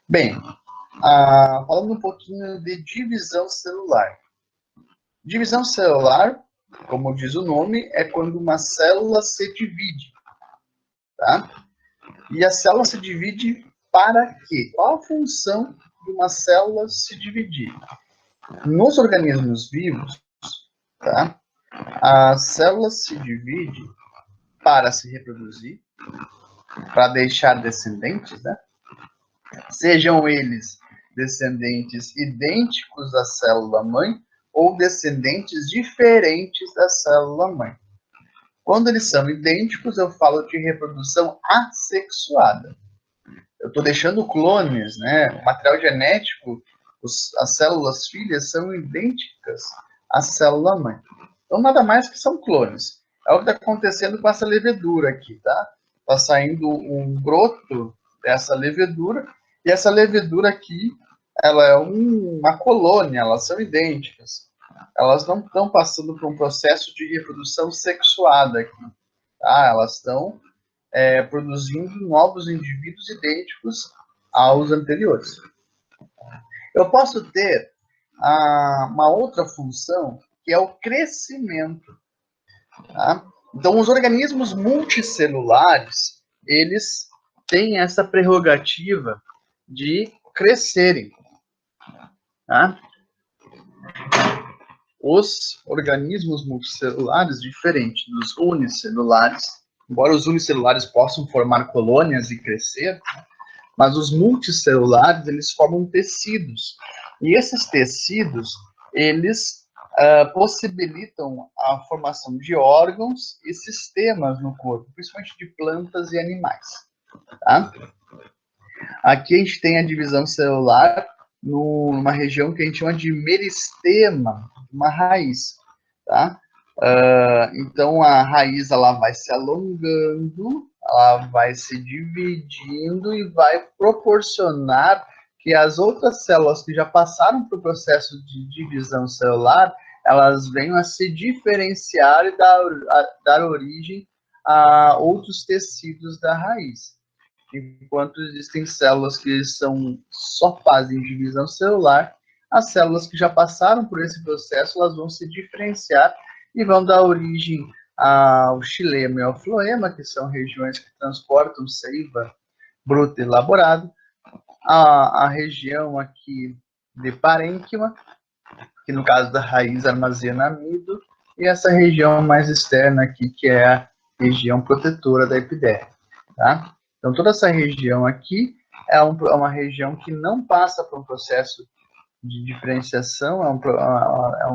Bem, falando um pouquinho de divisão celular. Divisão celular, como diz o nome, é quando uma célula se divide, tá? E a célula se divide para quê? Qual a função de uma célula se dividir? Nos organismos vivos, tá? A célula se divide para se reproduzir, para deixar descendentes, né? Sejam eles descendentes idênticos da célula-mãe ou descendentes diferentes da célula-mãe. Quando eles são idênticos, eu falo de reprodução assexuada. Eu estou deixando clones, né? O material genético, as células filhas são idênticas à célula-mãe. Então, nada mais que são clones. É o que está acontecendo com essa levedura aqui, tá? Está saindo um broto dessa levedura, e essa levedura aqui, ela é uma colônia, elas são idênticas. Elas não estão passando por um processo de reprodução sexuada aqui, tá? Elas estão produzindo novos indivíduos idênticos aos anteriores. Eu posso ter uma outra função, que é o crescimento. Tá? Então, os organismos multicelulares, eles têm essa prerrogativa de crescerem. Tá? Os organismos multicelulares, diferente dos unicelulares, embora os unicelulares possam formar colônias e crescer, mas os multicelulares, eles formam tecidos. E esses tecidos, eles possibilitam a formação de órgãos e sistemas no corpo, principalmente de plantas e animais. Tá? Aqui a gente tem a divisão celular numa região que a gente chama de meristema, uma raiz. Tá? Então a raiz ela vai se alongando, ela vai se dividindo e vai proporcionar que as outras células que já passaram pelo processo de divisão celular, elas venham a se diferenciar e dar origem a outros tecidos da raiz. Enquanto existem células que só fazem divisão celular, as células que já passaram por esse processo, elas vão se diferenciar e vão dar origem ao xilema e ao floema, que são regiões que transportam seiva bruta e elaborada, a região aqui de parênquima, que no caso da raiz armazena amido, e essa região mais externa aqui, que é a região protetora da epiderme. Tá? Então, toda essa região aqui é uma região que não passa por um processo de diferenciação,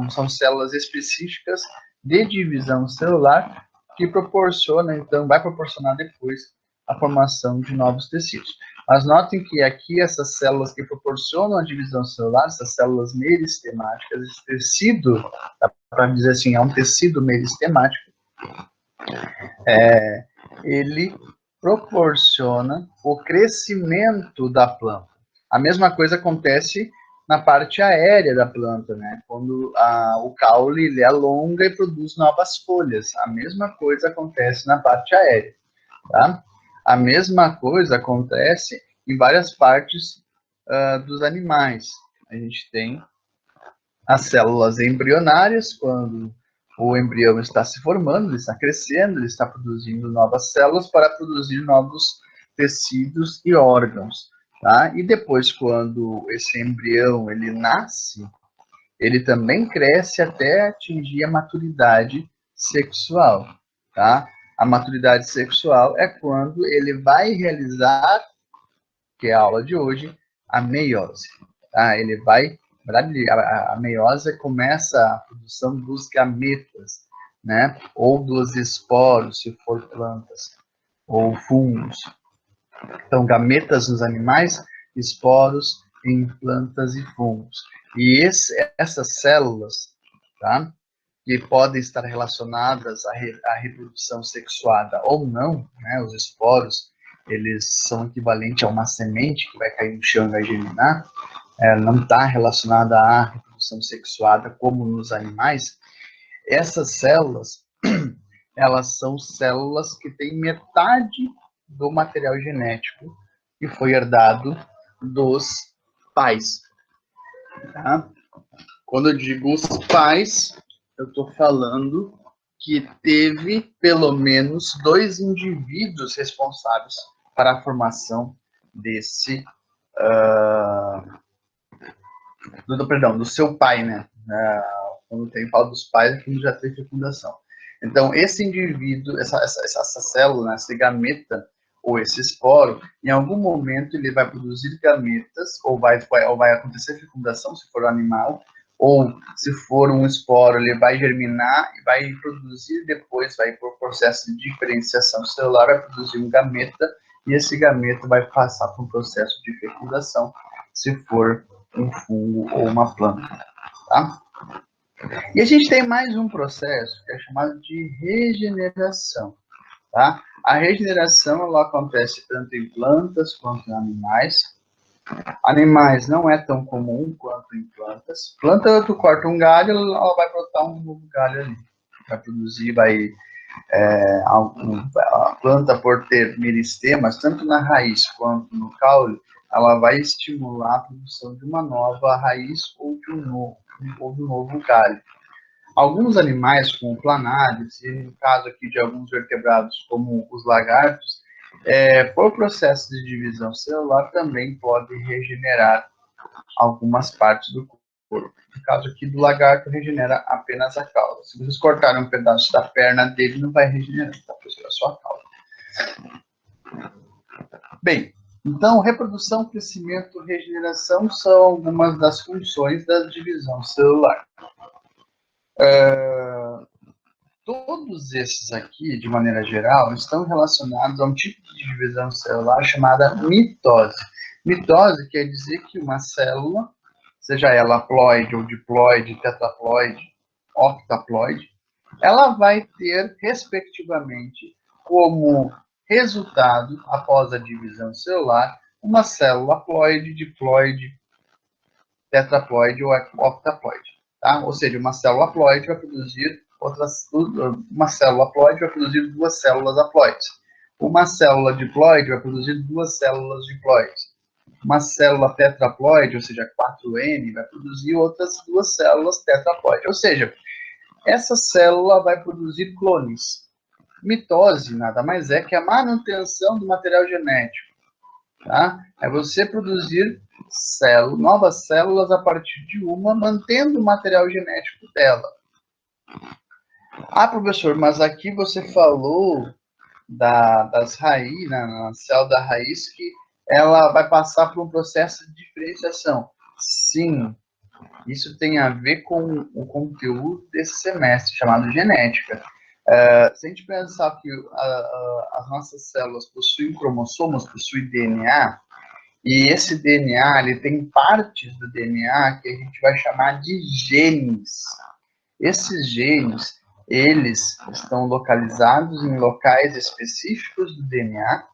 são células específicas de divisão celular que proporciona, então, vai proporcionar depois a formação de novos tecidos. Mas notem que aqui essas células que proporcionam a divisão celular, essas células meristemáticas, esse tecido, para dizer assim, é um tecido meristemático, ele proporciona o crescimento da planta. A mesma coisa acontece na parte aérea da planta, né? Quando o caule ele alonga e produz novas folhas. A mesma coisa acontece na parte aérea, tá? A mesma coisa acontece em várias partes dos animais. A gente tem as células embrionárias, quando o embrião está se formando, ele está crescendo, ele está produzindo novas células para produzir novos tecidos e órgãos. Tá? E depois, quando esse embrião ele nasce, ele também cresce até atingir a maturidade sexual. Tá? A maturidade sexual é quando ele vai realizar, que é a aula de hoje, a meiose. Tá? Ele vai, na verdade, a meiose começa a produção dos gametas, né? Ou dos esporos, se for plantas, ou fungos. Então, gametas nos animais, esporos em plantas e fungos. E essas células, tá? Que podem estar relacionadas à reprodução sexuada ou não, né? Os esporos, eles são equivalentes a uma semente que vai cair no chão e vai germinar, não está relacionada à reprodução sexuada como nos animais. Essas células, elas são células que têm metade do material genético que foi herdado dos pais. Tá? Quando eu digo os pais, eu estou falando que teve pelo menos 2 indivíduos responsáveis para a formação desse, do seu pai, né? Quando tem fala dos pais, é quando já tem fecundação. Então, esse indivíduo, essa célula, esse gameta, ou esse esporo, em algum momento ele vai produzir gametas, ou vai acontecer fecundação, se for um animal, ou se for um esporo, ele vai germinar e vai produzir depois, vai por processo de diferenciação celular, vai produzir um gameta, e esse gameta vai passar por um processo de fecundação, se for um fungo ou uma planta. Tá? E a gente tem mais um processo que é chamado de regeneração. Tá? A regeneração ela acontece tanto em plantas quanto em animais. Animais não é tão comum quanto em plantas. Planta, tu corta um galho, ela vai brotar um novo galho ali. Vai produzir, a planta por ter meristemas, tanto na raiz quanto no caule, ela vai estimular a produção de uma nova raiz ou de um novo galho. Alguns animais, como planários, e no caso aqui de alguns vertebrados, como os lagartos, por processo de divisão celular, também pode regenerar algumas partes do corpo. No caso aqui do lagarto, regenera apenas a cauda. Se vocês cortarem um pedaço da perna dele, não vai regenerar, tá? Só a cauda. Bem, então, reprodução, crescimento, regeneração são algumas das funções da divisão celular. Todos esses aqui, de maneira geral, estão relacionados a um tipo de divisão celular chamada mitose. Mitose quer dizer que uma célula, seja ela haploide ou diploide, tetraploide, octaploide, ela vai ter, respectivamente, como resultado, após a divisão celular, uma célula haploide, diploide, tetraploide ou octaploide. Tá? Ou seja, uma célula haploide vai produzir uma célula haploide vai produzir 2 células haploides. Uma célula diploide vai produzir 2 células diploides. Uma célula tetraploide, ou seja, 4N, vai produzir outras 2 células tetraploides. Ou seja, essa célula vai produzir clones. Mitose nada mais é que a manutenção do material genético. Tá? É você produzir novas células a partir de uma, mantendo o material genético dela. Ah, professor, mas aqui você falou das raízes, na célula da raiz, que ela vai passar por um processo de diferenciação. Sim, isso tem a ver com o conteúdo desse semestre, chamado genética. Se a gente pensar que as nossas células possuem cromossomos, possuem DNA, e esse DNA ele tem partes do DNA que a gente vai chamar de genes. Esses genes, eles estão localizados em locais específicos do DNA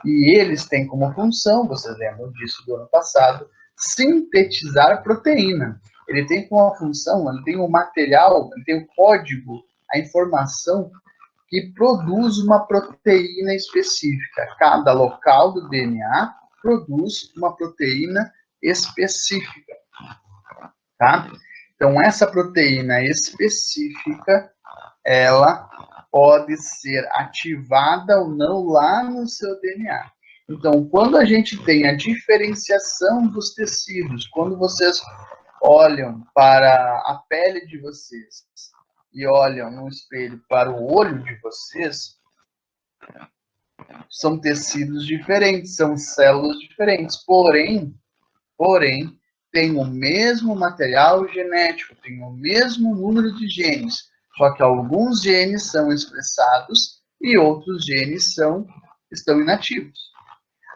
e eles têm como função, vocês lembram disso do ano passado, sintetizar proteína. Ele tem como função, ele tem o material, ele tem o código, a informação que produz uma proteína específica. Cada local do DNA produz uma proteína específica, tá? Então, essa proteína específica, ela pode ser ativada ou não lá no seu DNA. Então, quando a gente tem a diferenciação dos tecidos, quando vocês olham para a pele de vocês e olham no espelho para o olho de vocês, são tecidos diferentes, são células diferentes, porém, tem o mesmo material genético, tem o mesmo número de genes, só que alguns genes são expressados e outros genes estão inativos.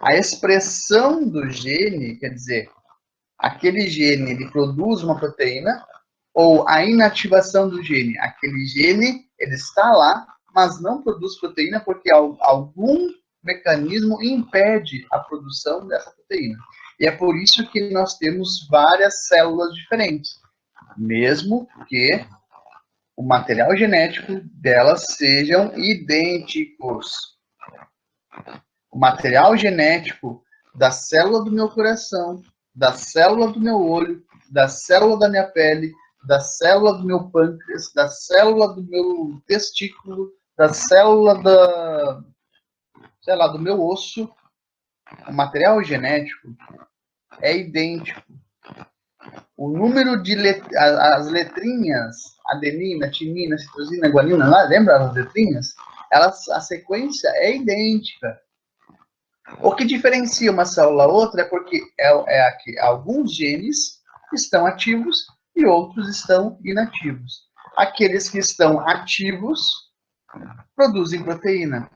A expressão do gene, quer dizer, aquele gene ele produz uma proteína, ou a inativação do gene, aquele gene ele está lá, mas não produz proteína porque algum mecanismo impede a produção dessa proteína. E é por isso que nós temos várias células diferentes, mesmo que o material genético delas sejam idênticos. O material genético da célula do meu coração, da célula do meu olho, da célula da minha pele, da célula do meu pâncreas, da célula do meu testículo, da célula da, sei lá, do meu osso. O material genético é idêntico. O número de as letrinhas, adenina, timina, citosina, guanina, lá, lembra as letrinhas? A sequência é idêntica. O que diferencia uma célula da outra é porque aqui, alguns genes estão ativos e outros estão inativos. Aqueles que estão ativos produzem proteína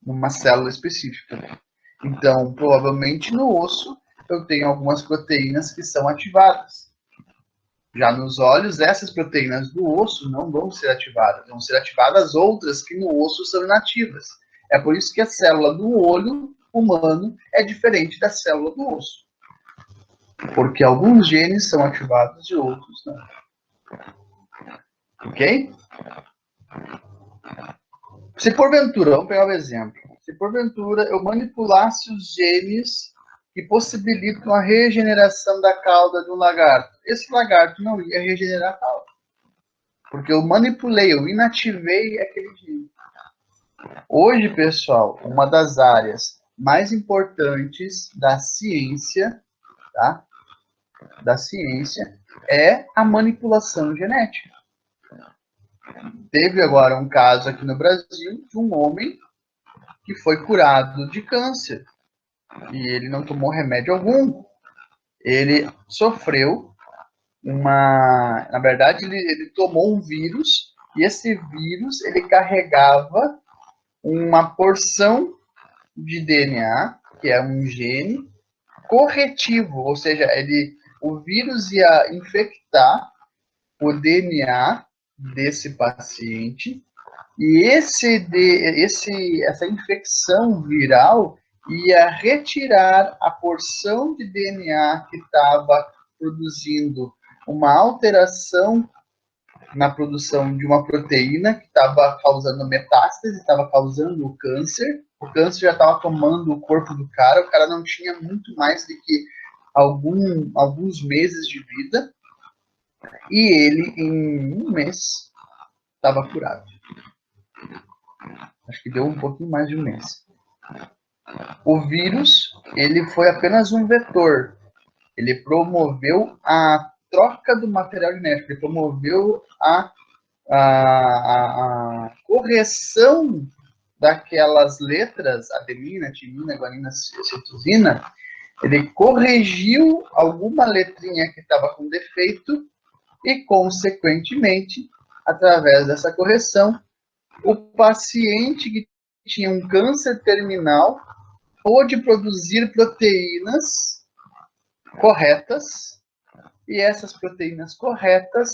numa célula específica. Então, provavelmente no osso eu tenho algumas proteínas que são ativadas. Já nos olhos, essas proteínas do osso não vão ser ativadas. Vão ser ativadas outras que no osso são inativas. É por isso que a célula do olho humano é diferente da célula do osso. Porque alguns genes são ativados e outros não. Ok? Se porventura, vamos pegar o exemplo. Se porventura eu manipulasse os genes que possibilitam a regeneração da cauda de um lagarto, esse lagarto não ia regenerar a cauda. Porque eu manipulei, eu inativei aquele gene. Hoje, pessoal, uma das áreas mais importantes da ciência, tá? Da ciência é a manipulação genética. Teve agora um caso aqui no Brasil de um homem que foi curado de câncer e ele não tomou remédio algum. Ele sofreu na verdade, ele tomou um vírus e esse vírus ele carregava uma porção de DNA, que é um gene corretivo, ou seja, o vírus ia infectar o DNA desse paciente e essa infecção viral ia retirar a porção de DNA que estava produzindo uma alteração na produção de uma proteína que estava causando metástase, estava causando o câncer. O câncer já estava tomando o corpo do cara, o cara não tinha muito mais do que alguns meses de vida. E ele, em um mês, estava curado. Acho que deu um pouquinho mais de um mês. O vírus, ele foi apenas um vetor. Ele promoveu a troca do material genético, ele promoveu a correção daquelas letras, adenina, timina, guanina, citosina, ele corrigiu alguma letrinha que estava com defeito e, consequentemente, através dessa correção, o paciente que tinha um câncer terminal pôde produzir proteínas corretas e essas proteínas corretas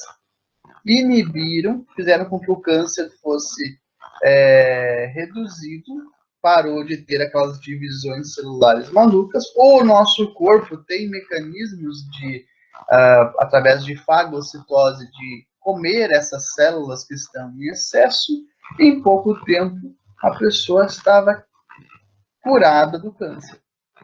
fizeram com que o câncer fosse reduzido, parou de ter aquelas divisões celulares malucas. O nosso corpo tem mecanismos de, através de fagocitose, de comer essas células que estão em excesso. Em pouco tempo, a pessoa estava curada do câncer.